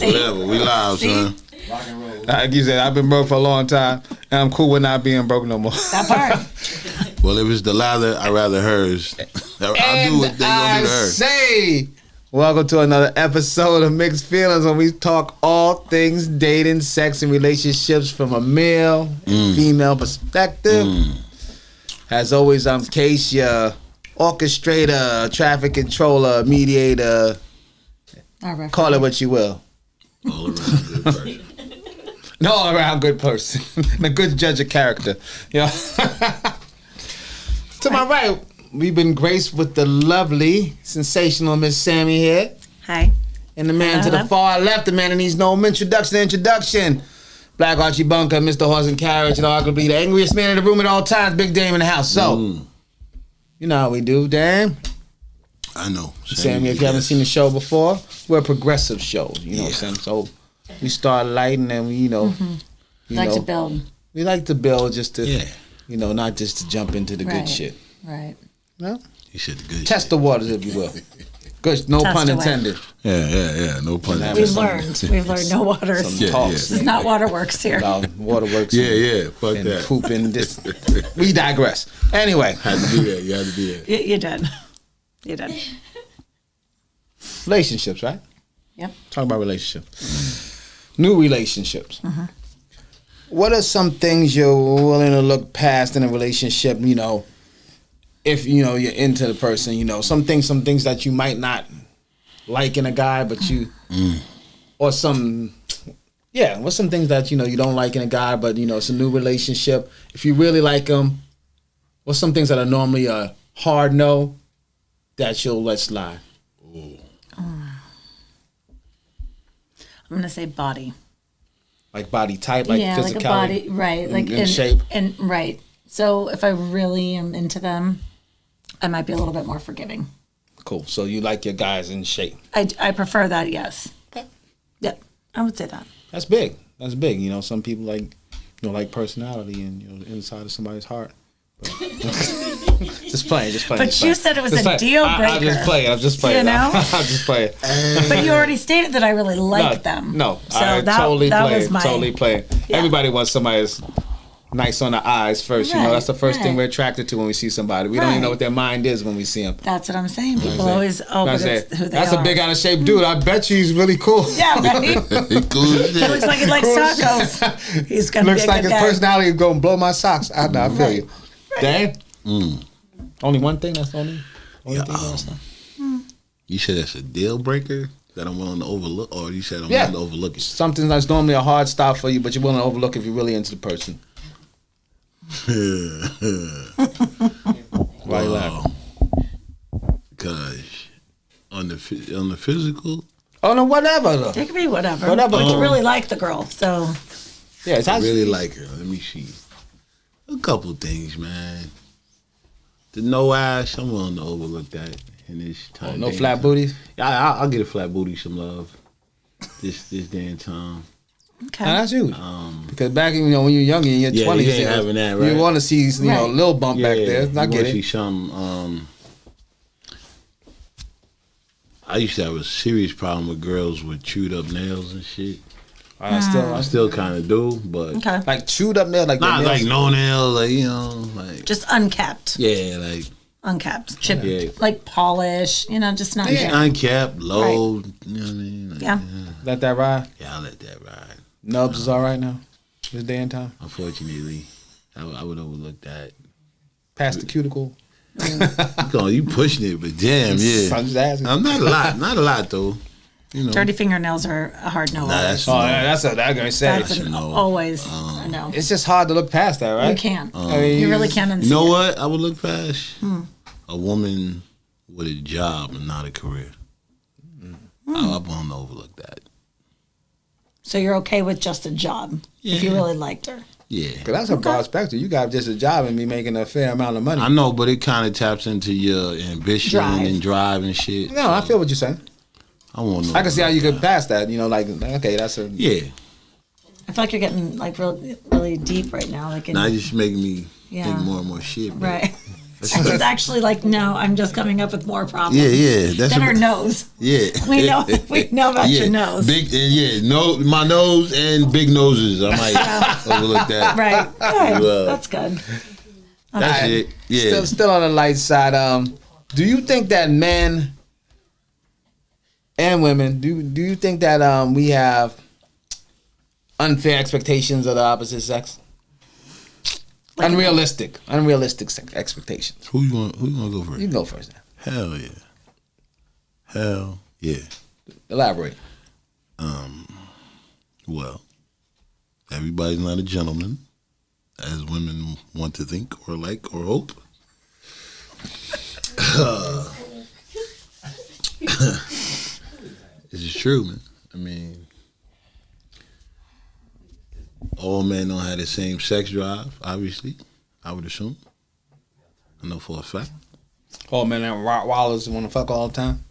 Whatever. We live, son. Rock and roll. Like you said, I've been broke for a long time, and I'm cool with not being broke no more. That part. Well, if it's the lather, I'd rather hers. I'll do what they gonna do to her. Say, welcome to another episode of Mixed Feelings, when we talk all things dating, sex, and relationships from a male and female perspective. As always, I'm Case, your orchestrator, traffic controller, mediator. Call it what you will. All around good person. An all-around good person. And a good judge of character. You know? To my right, we've been graced with the lovely, sensational Miss Sammie here. Hi. And the man to the far left, the man that needs no introduction. Black Archie Bunker, Mr. Horse and Carriage, and arguably the angriest man in the room at all times, Big Dame in the house. So, you know how we do, Dame. I know. Sammie, if you haven't seen the show before, we're a progressive show. You know what I'm saying? So, we start light and then we, you know. To build. We like to build just to, you know, not just to jump into the good shit. Right. No? You said the good Test the waters, if you will. Good, no pun intended. Yeah. No pun intended. We've learned no waters. This is not waterworks here. No, waterworks. Yeah. Fuck and that. Pooping. We digress. Anyway. Had to do that. You had to do that. You did. Relationships, right? Yep. Talk about relationships. New relationships. What are some things you're willing to look past in a relationship, you know, if, you know, you're into the person, you know, some things that you might not like in a guy, but you, or what's some things that, you know, you don't like in a guy, but, you know, it's a new relationship. If you really like them, what's some things that are normally a hard no that you'll let slide? I'm going to say body. Like body type, like physicality? Like a body, right. Like in shape? And right. So if I really am into them, I might be a little bit more forgiving. Cool. So you like your guys in shape? I prefer that, yes. Okay. Yeah, I would say that. That's big. You know, some people like personality and, you know, the inside of somebody's heart. Just playing. But you said it was a deal breaker. I'm just playing. You know? I'm just playing. But you already stated that I really like them. No, so I totally playing. Yeah. Everybody wants somebody that's nice on the eyes first. You know, that's the first thing we're attracted to when we see somebody. We don't even know what their mind is when we see them. That's what I'm saying. People always, but it's who they are. That's a big out of shape dude. I bet you he's really cool. Yeah, right? He looks like he likes tacos. He's going to be a good guy. Looks like his personality is going to blow my socks. I feel you. Dan? Only one thing? That's the only thing that's not? You said that's a deal breaker that I'm willing to overlook, or you said I'm willing to overlook it? Something that's normally a hard stop for you, but you're willing to overlook if you're really into the person. Why you laughing? Gosh, on the physical. Oh no, whatever. Though. It could be whatever. But you really like the girl, so. Yeah, I really like her. Let me see. A couple things, man. The no ass, I'm willing to overlook that in this time. No flat booties? Yeah, I'll get a flat booty some love. This damn time. Okay. Now, that's huge. Because back when you're younger, in your 20s, you ain't having that, right? You want to see, you know, a little bump back there. I get it. See some, I used to have a serious problem with girls with chewed up nails and shit. I still kind of do, but like chewed up nails, like not like no nails, like, you know, like just unkept. Yeah, like unkept, chip, like polish, you know, just not unkept, low. Right. You know what I mean? Like, let that ride. Yeah, I'll let that ride. Nubs is all right now. This day and time. Unfortunately, I would overlook that. Past the cuticle. You pushing it, but damn, I'm not a lot though. You know. Dirty fingernails are a hard no. That's what I'm gonna say. That's always a no. It's just hard to look past that, right? You can't. You really can't. You know what? I would look past a woman with a job and not a career. I want to overlook that. So you're okay with just a job if you really liked her? Yeah. Because that's a broad spectrum. You got just a job and be making a fair amount of money. I know, but it kind of taps into your ambition and drive and shit. No, I feel what you're saying. I can see how you could pass that. You know, like, okay, that's a... Yeah. I feel like you're getting, like, really, really deep right now. Like, now you're just making me think more and more shit. Right. She's actually like, no, I'm just coming up with more problems. Yeah. That's Then her nose. Yeah. We know about your nose. My nose and big noses. I might overlook that. Right. Good. That's good. That's it. Yeah. Still on the light side. Do you think that men and women do you think that we have unfair expectations of the opposite sex? Like unrealistic expectations. Who you want to go first? You can go first now. Hell yeah. Elaborate. Well, everybody's not a gentleman, as women want to think or like or hope. This is true, man. I mean, all men don't have the same sex drive, obviously, I would assume. I know for a fact. All men and Rottweilers want to fuck all the time?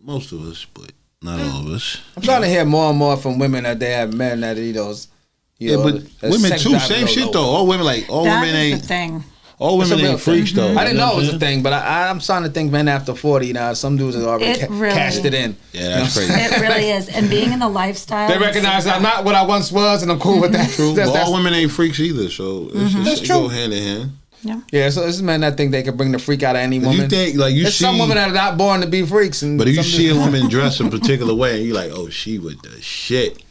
Most of us, but not all of us. I'm trying to hear more and more from women that they have men that eat those. But women too, same shit though. All women ain't the thing. All women ain't freaks though. I didn't know it was a thing, but I'm starting to think men after 40 now, some dudes have already cashed it in. Yeah, that's crazy. It really is. And being in the lifestyle. They recognize I'm not what I once was, and I'm cool with that. True. But all women ain't freaks either, so it's just go hand in hand. Yeah, so this is men that think they can bring the freak out of any woman. You think there's some women that are not born to be freaks, but if you see a woman dress a particular way, and you're like, oh, she with the shit.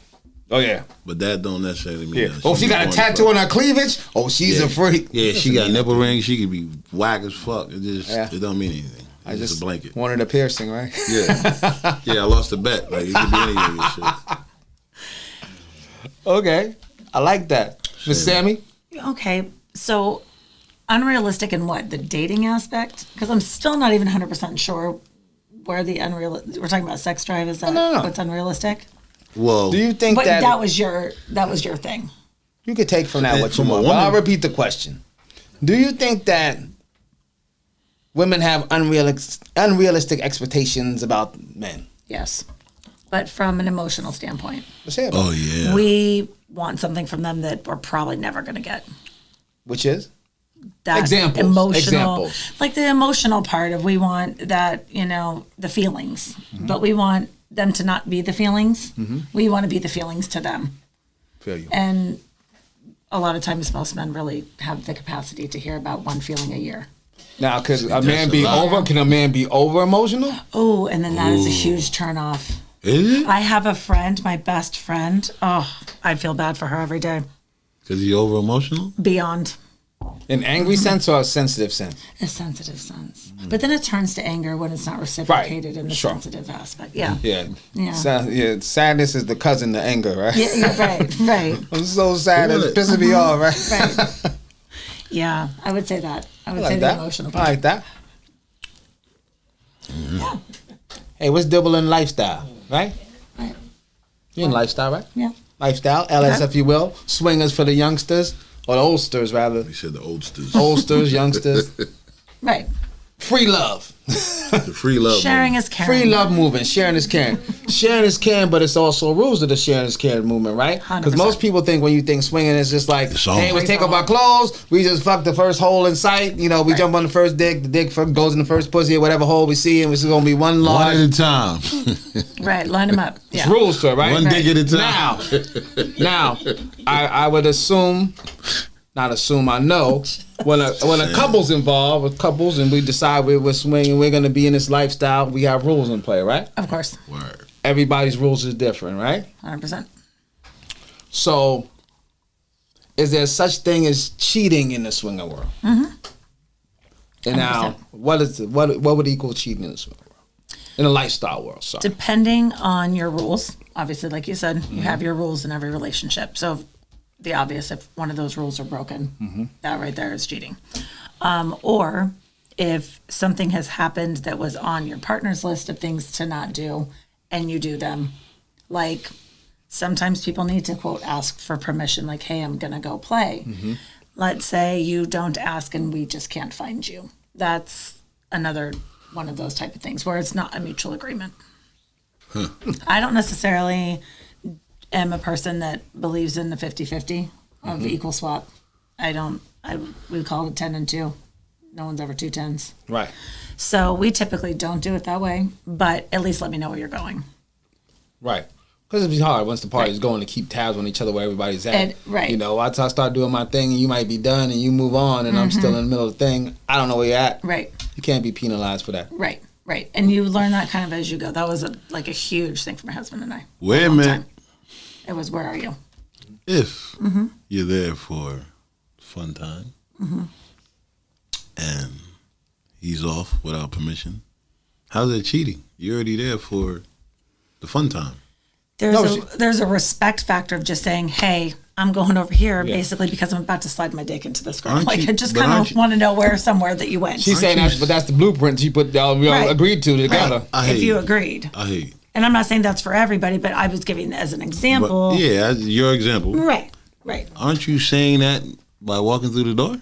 Oh yeah, but that don't necessarily mean. Yeah. She got a tattoo on her cleavage. Oh, she's a freak. Yeah, she got nipple rings. She could be whack as fuck. It don't mean anything. It's just a blanket. Wanted a piercing, right? Yeah, I lost a bet. Like it could be any of this shit. Okay, I like that, Miss Sammie. Okay, so unrealistic in what, the dating aspect? Because I'm still not even 100% sure where the we're talking about sex drive. Is that what's unrealistic? Well, do you think that was your thing? You could take from that what you want. But I'll repeat the question. Do you think that women have unrealistic expectations about men? Yes, but from an emotional standpoint. Oh yeah. We want something from them that we're probably never going to get. Which is? That Examples. Like the emotional part of we want that, the feelings, but we want them to not be the feelings. We want to be the feelings to them. Feel you. And a lot of times most men really have the capacity to hear about one feeling a year. Now, can a man be over emotional? Oh, and then that is a huge turn off. Is it? I have a friend, my best friend. Oh, I feel bad for her every day. Because he over emotional? Beyond. An angry sense or a sensitive sense? A sensitive sense. But then it turns to anger when it's not reciprocated in the sensitive aspect. Yeah. Yeah. Sadness is the cousin to anger, right? Yeah, right. I'm so sad, it's pissing me off, right? Right. Yeah, I would say that. I would say that. the emotional part. I like that. Yeah. Hey, what's double in lifestyle, right? Right. You're in lifestyle, right? Yeah. Lifestyle, LS, if you will. Swingers for the youngsters. Or the oldsters, rather. You said the oldsters. Oldsters, youngsters. Right. Free love. The free love. Sharing movement. is caring. Free love movement. Sharing is caring. Sharing is caring, but it's also rules of the sharing is caring movement, right? Because most people think when you think swinging, it's just like, hey, we take off our clothes, we just fuck the first hole in sight. We jump on the first dick, the dick goes in the first pussy or whatever hole we see, and it's going to be one large. One at a time. Right, line them up. Yeah. It's rules to it, right? One dick at a time. Now, I would assume, not assume, I know, when a couple's involved with couples and we decide we're swinging, we're going to be in this lifestyle, we have rules in play, right? Of course. Word. Everybody's rules is different, right? 100%. So, is there such thing as cheating in the swinger world? Mm-hmm. And now, what would equal cheating in the swinger world? In the lifestyle world, sorry. Depending on your rules, obviously, like you said, you have your rules in every relationship. So, the obvious, if one of those rules are broken, that right there is cheating. Or if something has happened that was on your partner's list of things to not do, and you do them, like sometimes people need to, quote, ask for permission, like, hey, I'm going to go play. Let's say you don't ask and we just can't find you. That's another one of those type of things where it's not a mutual agreement. I don't necessarily am a person that believes in the 50-50 of equal swap. We call it 10 and 2. No one's ever 2 10s. Right. So we typically don't do it that way, but at least let me know where you're going. Right. Because it'd be hard once the party's going to keep tabs on each other where everybody's at. Right. You know, I start doing my thing and you might be done and you move on and I'm still in the middle of the thing. I don't know where you're at. Right. You can't be penalized for that. Right. Right. And you learn that kind of as you go. That was a huge thing for my husband and I. Wait a minute. It was, where are you? If you're there for fun time and he's off without permission, how's that cheating? You're already there for the fun time. There's a respect factor of just saying, hey, I'm going over here basically because I'm about to slide my dick into this girl. Like, I just kind of want to know somewhere that you went. She's saying that, but that's the blueprint she put down, we all agreed to together. If you agreed. I hate. And I'm not saying that's for everybody, but I was giving it as an example. But, yeah, your example. Right. Aren't you saying that by walking through the door?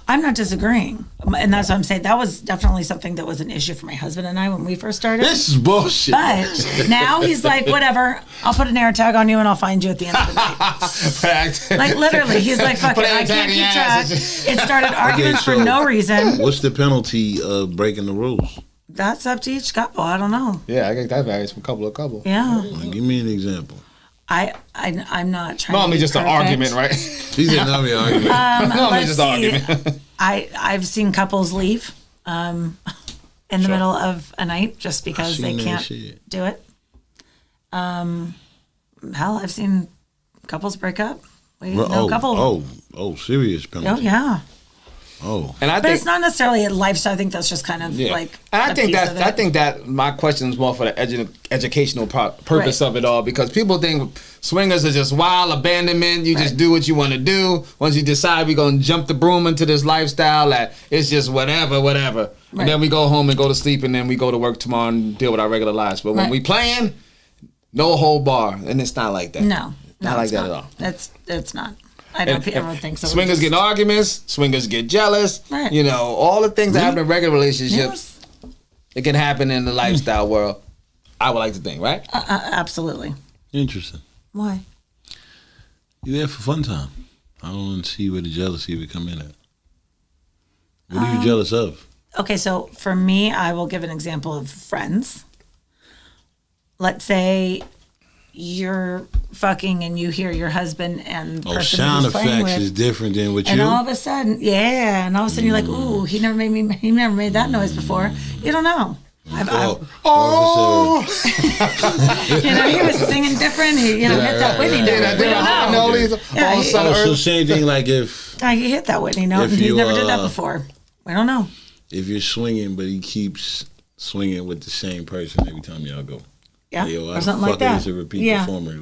I'm not disagreeing. And that's what I'm saying. That was definitely something that was an issue for my husband and I when we first started. This is bullshit. But now he's like, whatever, I'll put an air tag on you and I'll find you at the end of the night. Like, literally, he's like, fuck it, I can't keep track. It started arguments for no reason. What's the penalty of breaking the rules? That's up to each couple. I don't know. Yeah, I think that varies from couple to couple. Yeah. Well, give me an example. I'm not trying Normally to be just perfect. an argument, right? She said not an argument. Normally just an argument. I've seen couples leave in the middle of a night just because they can't do it. Hell, I've seen couples break up. Serious penalty. Oh yeah. Oh. And But it's not necessarily a lifestyle. I think that's just kind of like. And I think that. I think that my question is more for the educational purpose of it all, because people think swingers are just wild abandonment. You just do what you want to do. Once you decide we're gonna jump the broom into this lifestyle, that it's just whatever. And then we go home and go to sleep, and then we go to work tomorrow and deal with our regular lives. But when we playing, no whole bar, and it's not like that. No, not like that at all. It's not. I know everyone thinks so. Swingers get arguments. Swingers get jealous. Right. You know, all the things that happen in regular relationships, it can happen in the lifestyle world. I would like to think, right? Absolutely. Interesting. Why? You're there for fun time. I don't see where the jealousy would come in at. What are you jealous of? Okay, so for me, I will give an example of friends. Let's say you're fucking and you hear your husband and the person sound who's playing effects with, is different than what and you. all of a sudden, you're like, ooh, he never made that noise before. You don't know. He was singing different. He, hit that Whitney note. We don't know. So same thing like if he hit that Whitney note, and he never did that before. We don't know. If you're swinging, but he keeps swinging with the same person every time y'all go. Yeah, or something like that. Is a repeat performer.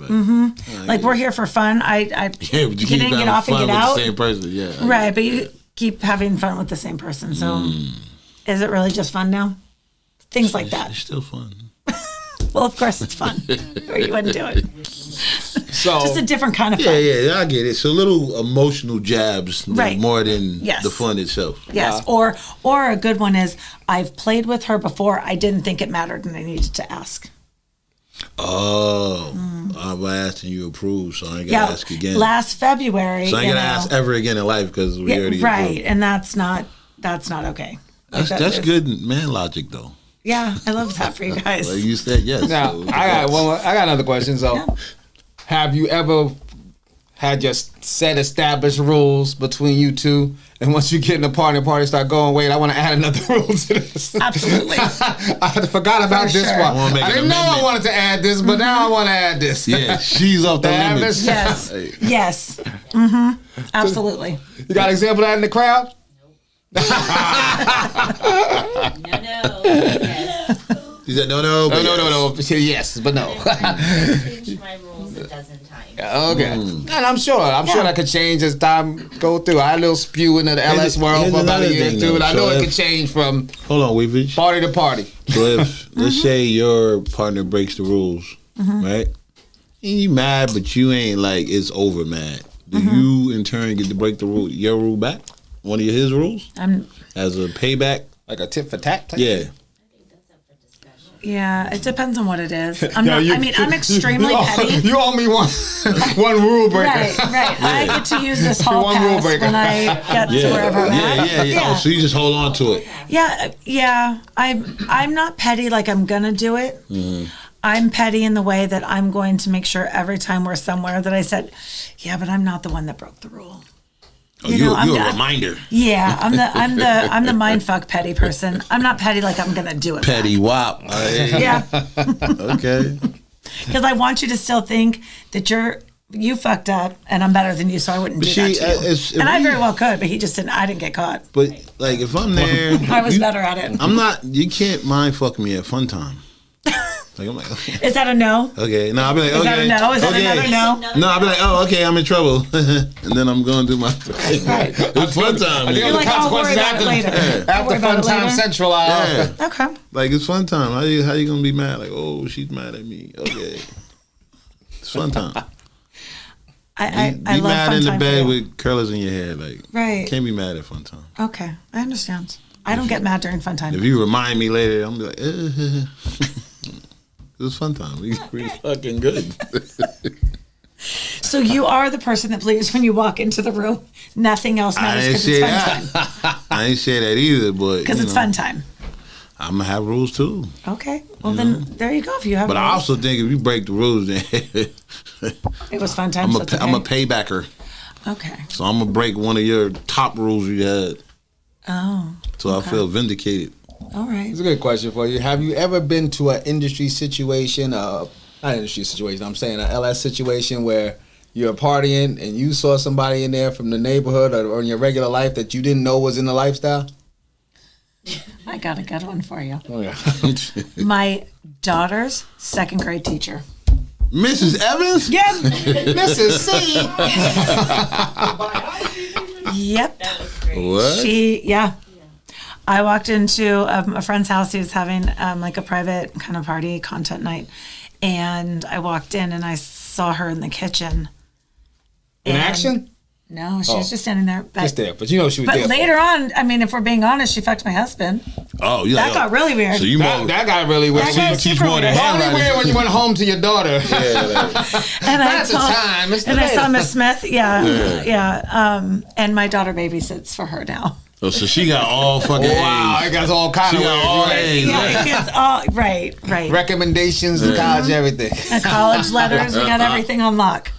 Like we're here for fun. I but you get keep in, get off, and fun get with out. the same person. Yeah, right. But you keep having fun with the same person. So, is it really just fun now? Things like that. It's still fun. Well, of course it's fun, or you wouldn't do it. So just a different kind of fun. Yeah, I get it. So little emotional jabs, more than the fun itself. Yes, or a good one is I've played with her before. I didn't think it mattered, and I needed to ask. Oh, I'm asking you approve, so I ain't gonna ask again. Last February, so I ain't gonna ask ever again in life because we already approved. And that's not okay. That's good man logic though. Yeah, I love that for you guys. Like you said yes. Now I got another question. So, have you ever had just set established rules between you two, and once you get in the party start going, wait, I want to add another rule to this. Absolutely. I forgot about this one. I didn't know I wanted to add this, but now I want to add this. Yeah, she's off the limits. Yes. Yes. Absolutely. You got an example of that in the crowd? No. Yes. He said no. No. Yes, but no. Changed my rules a dozen times. Okay. And I'm sure that could change as time go through. I had a little spew into the LS world for about a year or two, and I know it could change from party to party. So if let's say your partner breaks the rules, right? And you mad, but you ain't like it's over mad. Do you in turn get to break the rule, your rule back? One of his rules? As a payback? Like a tit for tat type? Yeah. I think that's up for discussion. Yeah, it depends on what it is. I'm I'm extremely petty. You owe me one rule breaker. Right. I get to use this hall One rule pass breaker. when I get to wherever I'm at. Yeah. Oh, so you just hold on to it. Yeah. I'm not petty like I'm gonna do it. Mm-hmm. I'm petty in the way that I'm going to make sure every time we're somewhere that I said, yeah, but I'm not the one that broke the rule. Oh, you're a reminder. Yeah, I'm the mindfuck petty person. I'm not petty like I'm gonna do it. Petty wop. Yeah. Okay. Because I want you to still think that you fucked up and I'm better than you, so I wouldn't do that to you. And I very well could, but he just didn't. I didn't get caught. But like, if I'm there, I was better at it. I'm not. You can't mind fuck me at fun time. Like, I'm like, okay. Is that a no? Okay. No, I'll be like, okay. Is that a no? Is that another no? No, I'll be like, oh, okay, I'm in trouble. And then I'm going to do my thing. Right. It's fun time. I deal with the consequences after fun time central. Yeah. Okay. Like, it's fun time. How you going to be mad? Like, oh, she's mad at me. Okay. It's fun time. I be love mad fun in the time bed for you. with curlers in your hair. Like, right. Can't be mad at fun time. Okay. I understand. I don't get mad during fun time. If you remind me later, I'm gonna be like, it was fun time. We fucking good. So you are the person that believes when you walk into the room, nothing else matters because it's fun time. I ain't say that either, but because it's fun time. I'm gonna have rules too. Okay, well then there you go. If you have, but rules. I also think if you break the rules, then it was fun time. I'm a paybacker. Okay. So I'm gonna break one of your top rules you had. Oh. So I feel vindicated. All right. It's a good question for you. Have you ever been to an industry situation, not industry situation, I'm saying an LS situation where you're partying and you saw somebody in there from the neighborhood or in your regular life that you didn't know was in the lifestyle? I got a good one for you. Oh, yeah. My daughter's second grade teacher. Mrs. Evans? Yep. Mrs. C. Yep. What? I walked into a friend's house. He was having like a private kind of party, content night. And I walked in and I saw her in the kitchen. In action? No, she was just standing there. Just there, but you know she was there. But later on, I mean, if we're being honest, she fucked my husband. Oh, yeah. That got really weird. So that got really weird. That got super weird. Only weird when you went home to your daughter. And I saw Miss Smith. Yeah. And my daughter babysits for her now. Oh, so she got all fucking wow, A's. it got all kind she of got all A's. Yeah, it gets all right. Recommendations to college, everything. And college letters, we got everything on lock.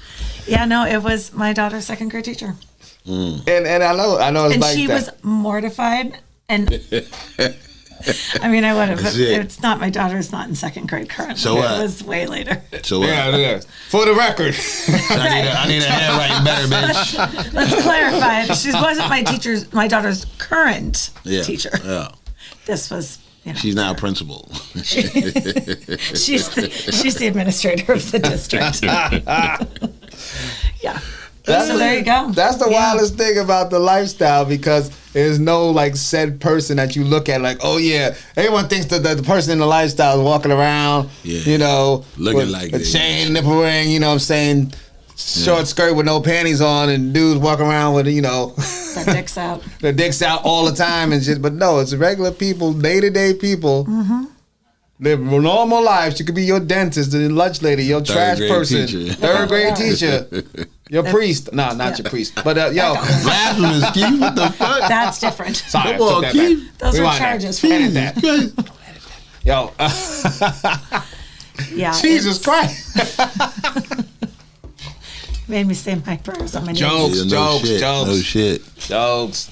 Yeah, no, it was my daughter's second grade teacher. And I know it's and like she that. was mortified, and I mean, I would have. It's not my daughter's not in second grade currently. So it was way later. So what? Yeah. For the record, I need a handwriting better, bitch. Let's clarify. She wasn't my daughter's current teacher. Yeah. This was. She's now principal. she's the administrator of the district. Yeah. So there you go. That's the wildest thing about the lifestyle, because there's no like said person that you look at like, oh yeah, everyone thinks that the person in the lifestyle is walking around, you know, looking with like a chain, nipple ring, you know what I'm saying, short skirt with no panties on, and dudes walking around with, you know, their dicks out. Their dicks out all the time and shit. But no, it's regular people, day-to-day people. Mm-hmm. Live normal lives. You could be your dentist, the lunch lady, your trash person, third grade teacher, your priest. No, not your priest. But yo, blasphemous, Keith. What the fuck? That's different. Sorry, Come on, Keith. Those are charges for that. Yo. Yeah. Jesus Christ. Made me say my prayers on my knees. Jokes. No shit. Jokes.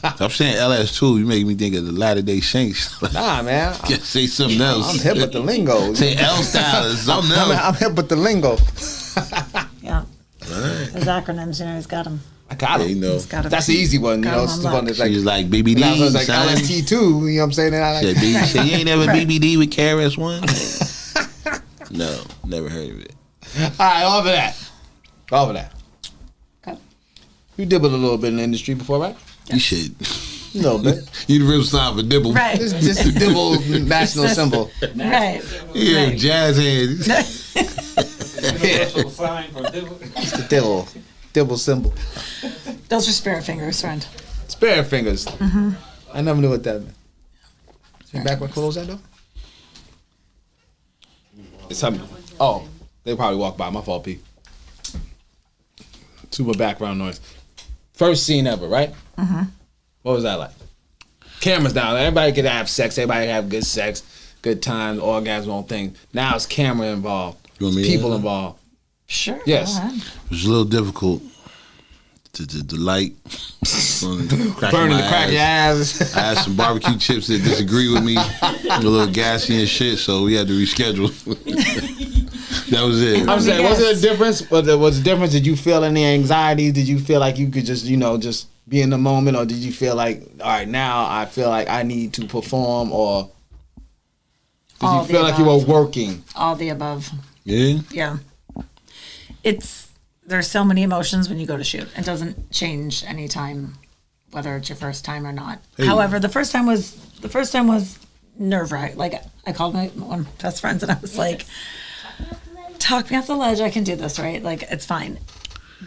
I'm saying LS2, you make me think of the Latter-day Saints. Nah, man. Can't say something else. I'm hip with the lingo. Say L-style or something else. I'm hip with the lingo. Yeah. His acronyms, he's got them. I got him. You know. That's the easy one. It's the one that's like, she's like BBD. It's like LST2. You know what I'm saying? Say you ain't never BBD with KRS-One? No, never heard of it. All right, off of that. Okay. You dibbled a little bit in the industry before, right? You should. A little bit. You the real sign for dibble. Right. Just a dibble national symbol. Right. Yeah, right. Jazz hands. Universal sign for dibble. It's the dibble symbol. Those are spirit fingers, friend. Spirit fingers. Mm-hmm. I never knew what that meant. You back with clothes that though? Some, oh, they probably walked by. My fault, P. Super background noise. First scene ever, right? Mm-hmm. What was that like? Cameras down. Everybody could have sex. Everybody could have good sex, good time, orgasm, all things. Now it's camera involved. You want me People to involved. Sure. Yes. Go ahead. It was a little difficult. The light Burning the crack of your ass. I had some barbecue chips that disagree with me. A little gassy and shit, so we had to reschedule. That was it. I'm saying, was it a difference? Was the difference? Did you feel any anxiety? Did you feel like you could just, just be in the moment, or did you feel like, all right, now I feel like I need to perform, or did All you the feel like you were above. working? All the above. Yeah. Yeah. There's so many emotions when you go to shoot. It doesn't change any time, whether it's your first time or not. Hey. However, the first time was nerve-wracking. Like, I called one of my best friends and I was like, talk me off the ledge. I can do this, right? Like, it's fine.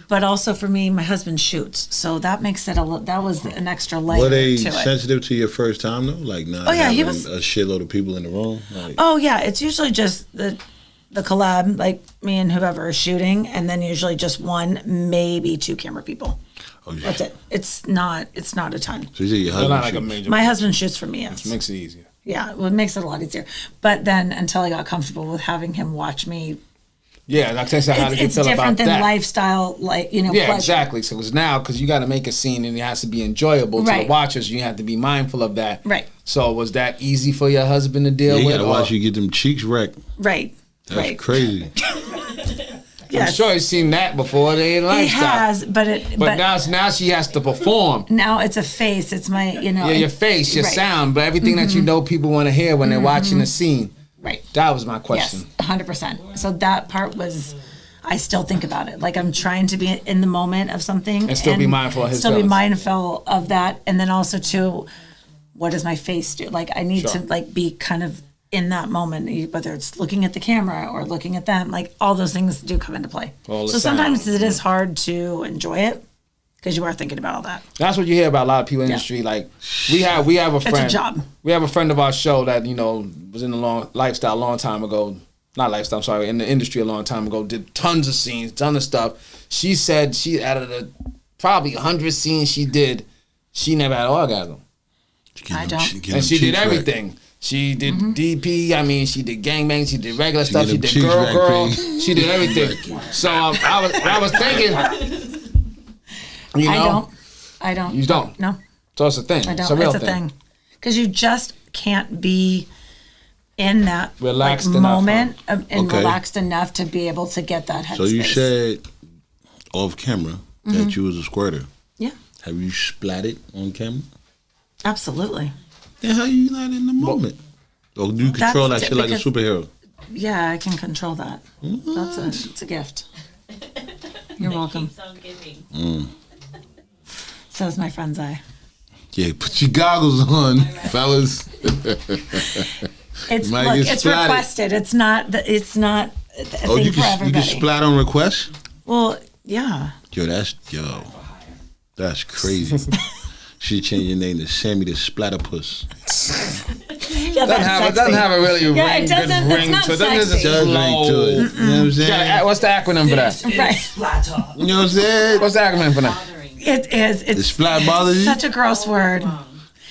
But also for me, my husband shoots, so that makes it that was an extra layer Were they to it. sensitive to your first time though? Like not Oh, yeah, he having was- a shitload of people in the room? Like, Oh yeah, it's usually just the collab, like me and whoever is shooting, and then usually just one, maybe two camera people. oh, yeah. That's it. It's not a ton. So you said your They're husband not like a shoots. major. My husband shoots for me, yes. Makes it easier. Yeah, well, it makes it a lot easier. But then until I got comfortable with having him watch me, Yeah, like I said, how did you it's feel about different than that? lifestyle, Yeah, pleasure. exactly. So it's now because you got to make a scene and it has to be enjoyable to the Right. watchers. You have to be mindful of that. Right. So was that easy for your husband to deal Yeah, you with? gotta watch you get them cheeks wrecked. Right. That's right. crazy. I'm Yes. sure he's seen that before. They ain't He lifestyle. has, but now she has to perform. now it's a face. It's my, Yeah, your face, your right. sound, but everything that you know people want to hear when they're watching the scene. Right. That was my question. Yes, 100%. So that part was, I still think about it. Like I'm trying to be in the moment of something. And still be mindful of his Still be feelings. mindful of that. And then also too, what does my face do? Like I need Sure. to like be kind of in that moment, whether it's looking at the camera or looking at them, like all those things do come into play. All the So sometimes sounds. it is hard to enjoy it because you are thinking about all that. That's what you hear about a lot of people in the industry. Like we have a friend. a job. We have a friend of our show that was in the lifestyle a long time ago. Not lifestyle. I'm sorry, in the industry a long time ago. Did tons of scenes, ton of stuff. She said she out of the probably 100 scenes she did, she never had an orgasm, I don't. and she did everything. She did DP. I mean, she did gangbang. She did regular stuff. get She them did cheeks girl. back, P. She did everything. So I was thinking, I don't. You don't? No. So it's a thing. I don't. It's a real It's a thing. Because you just can't be in that Relaxed like, enough, moment and Okay. relaxed enough to be able to get that headspace. So you said off camera that you was a squirter. Yeah, Have you splatted on camera? absolutely. Then how you not in the moment? Or do you control that That's shit like a because- superhero? Yeah, I can control that. It's a gift. You're welcome. Keeps on giving. So is my friend's eye. Yeah, put your goggles on, fellas. It's Might look, get it's splatted. requested. It's not a Oh, thing you for can everybody. splat on request? Well, yeah. That's crazy. Should change your name to Sammie the Splatterpuss. Yeah, that's Doesn't sexy. have a really Yeah, it ring, doesn't- good it's ring not to it. Doesn't sexy. just Does ring to it. flow. You know what I'm saying? Yeah, what's the acronym for that? Right. You know what I'm saying? What's the acronym for that? Bothering. It is. The It's splat bothers you? such a gross word.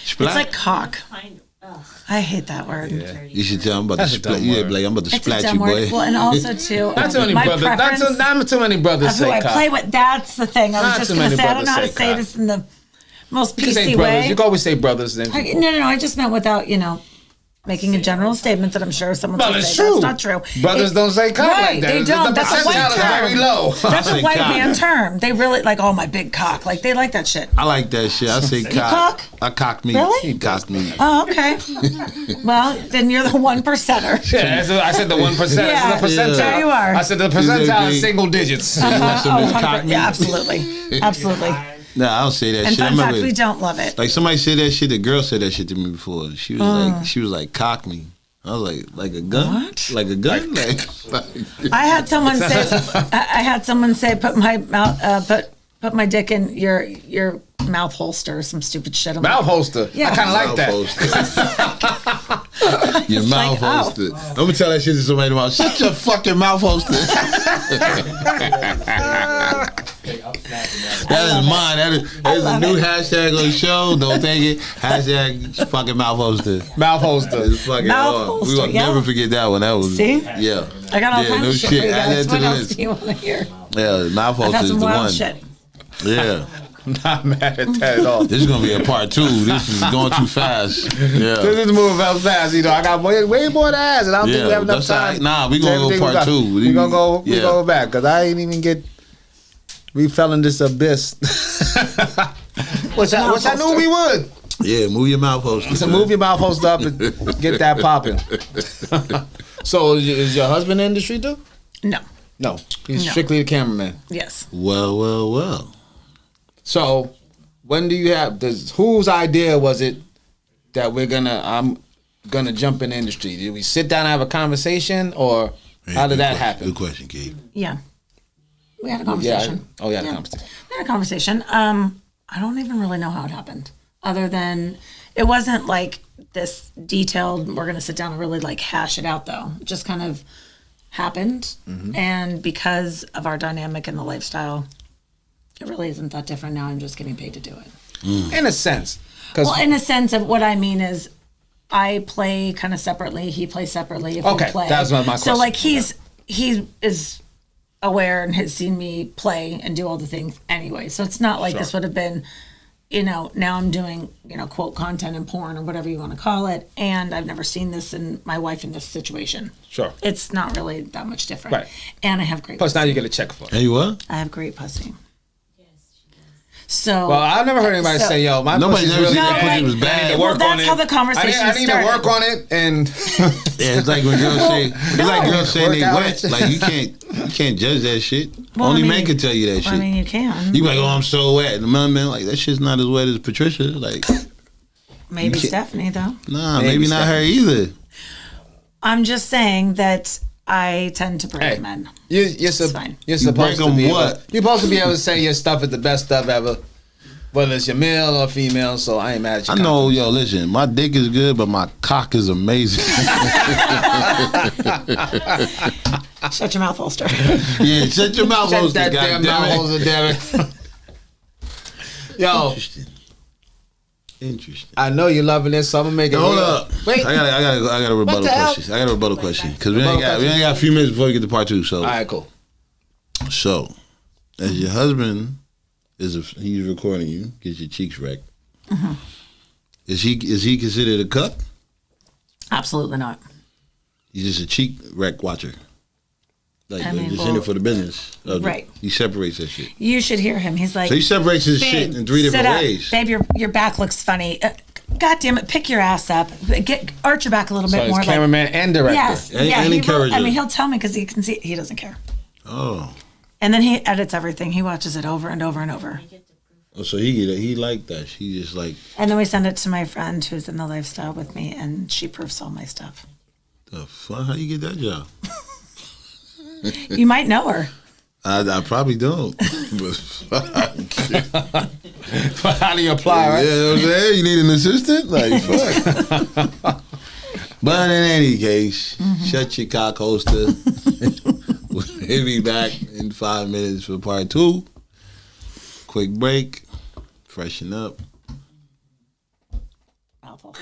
Splat? It's like cock. Kind I hate that word. You should tell him about That's to a splat. dumb Yeah, word. like, I'm about to It's a splat dumb you, word. boy. Well, and also too, Not too many my brothers. preference Not too many brothers of who say I play cock. with. That's the thing. I was Not just too going to many say. I don't know how to brothers say say cock. this in the most You can say PC brothers. way. You can always say brothers. Then No. I just meant without making a general statement that I'm sure someone's Well, going to it's say true. that's not true. Brothers don't say cock right, like that. They don't. The That's a white percentile is very term. low. That's a say white cock. man term. They really like, oh, my big cock. Like they like that shit. I like that shit. I say cock. cock? I cock me. Really? He cock me. Oh, okay. Well, then you're the 1%er. Yeah, I said the 1%. Yeah, This is the percentile. there you are. I said the percentile is single digits. You want somebody to cock 100%. me? Yeah, absolutely. Absolutely. Nah, I don't say that And shit. I fun fact, remember, we don't love it. like somebody said that shit. The girl said that shit to me before. She was like, cock me. I was like a gun? What? Like a gun? Like I had someone say, put my mouth, put my dick in your mouth holster or some stupid shit. I'm Mouth holster. Yeah. I kind of like that. Poster. Your mouth like, hosted. I'm gonna tell that shit to somebody tomorrow. Shut your fucking mouth hosted. That is mine. That is a new hashtag on the show. Don't take it. Hashtag fucking mouth hosted. Mouth holster. It's fucking Mouth hard. We holster, will yeah. never forget that one. That was See? Yeah. I got all Yeah, kinds no of shit shit. for you Add guys. that to What the else list. do you want to hear? Yeah, mouth I've hosted had is some the wild one. shit. Yeah. Not mad at that at all. This is gonna be a part 2. This is going too fast. Yeah. This is moving fast. I got way more to ask, and I don't think we have enough that's all time. right. Nah, we gonna go Everything part 2. We gonna go. We Yeah. go back because I ain't even get. We fell in this abyss, which I knew we would. Yeah, move your mouth hosted. So move your mouth host up and get that popping. So is your husband in the industry too? No. No, he's No. strictly the cameraman. Yes. Well. So when do you have whose idea was it that I'm gonna jump in the industry? Did we sit down and have a conversation, or how did that happen? Good question, Kate. Yeah. We had a conversation. We had a conversation. We had a conversation. I don't even really know how it happened, other than it wasn't like this detailed. We're gonna sit down and really like hash it out, though. It just kind of happened, and because of our dynamic and the lifestyle, it really isn't that different now. I'm just getting paid to do it. In a sense, because Well, in a sense of what I mean is, I play kind of separately. He plays separately. If Okay, we play. that was my question. So like he is aware and has seen me play and do all the things anyway. So it's not like this would have been, now I'm doing, quote content and porn or whatever you want to call it. And I've never seen this in my wife in this situation. Sure. It's not really that much different. Right. And I have great plus pussy. now you get a check for it. Hey, what? I have great pussy. So Well, I've never heard anybody say, "Yo, my Nobody's pussy's ever really said that bad. pussy was I bad. need to Well, work that's on it. how the conversation I need to started. work on it." And Yeah, it's like when girls say, it's like girls saying they Work out. wet. Like you can't judge that shit. Well, Only I mean- men can tell you that shit. I mean, you can. You be like, oh, I'm so wet. And the man like, that shit's not as wet as Patricia. Like, Maybe you can't- Stephanie, though. nah, maybe not her either. I'm just saying that I tend to break Hey, men. you're break supposed to 'em be what? You're supposed to be able to say your stuff is the best stuff ever, whether it's your male or female. So I ain't mad at you. I know, yo, listen, my dick is good, but my cock is amazing. Shut your mouth, holster. Yeah, shut your mouth, Shut holster, that damn goddammit. mouth holster, damn it. Yo, Interesting. I know you're loving this, so I'm gonna make it. Hold real. up. Wait. I got a rebuttal the hell? question. I got a rebuttal question because we Rebuttal only got a few minutes before we get to part 2. So, All right, cool. so as your husband he's recording you, get your cheeks wrecked. Is he considered a cuck? Absolutely not. He's just a cheek wreck watcher. Like I mean, just in it for the business. right. He separates that shit. You should hear him. He's like, So he separates his "Babe, shit in 3 different sit up. ways. Babe, your back looks funny. God damn it, pick your ass up. Arch your back a little So bit he's more. cameraman and director. Yes. And- yeah, and he will, encourager. I mean, he'll tell me because he can see. He doesn't care. Oh. And then he edits everything. He watches it over and over and over. Oh, so he like that. She just like, And then we send it to my friend who's in the lifestyle with me, and she proofs all my stuff. the fuck? How you get that job? You might know her. I probably don't. But fuck. How do you apply, right? Yeah, you know what I'm saying? You need an assistant? Like, fuck. But in any case, shut your cock holster. We'll be back in 5 minutes for part 2. Quick break. Freshen up. Mouthful.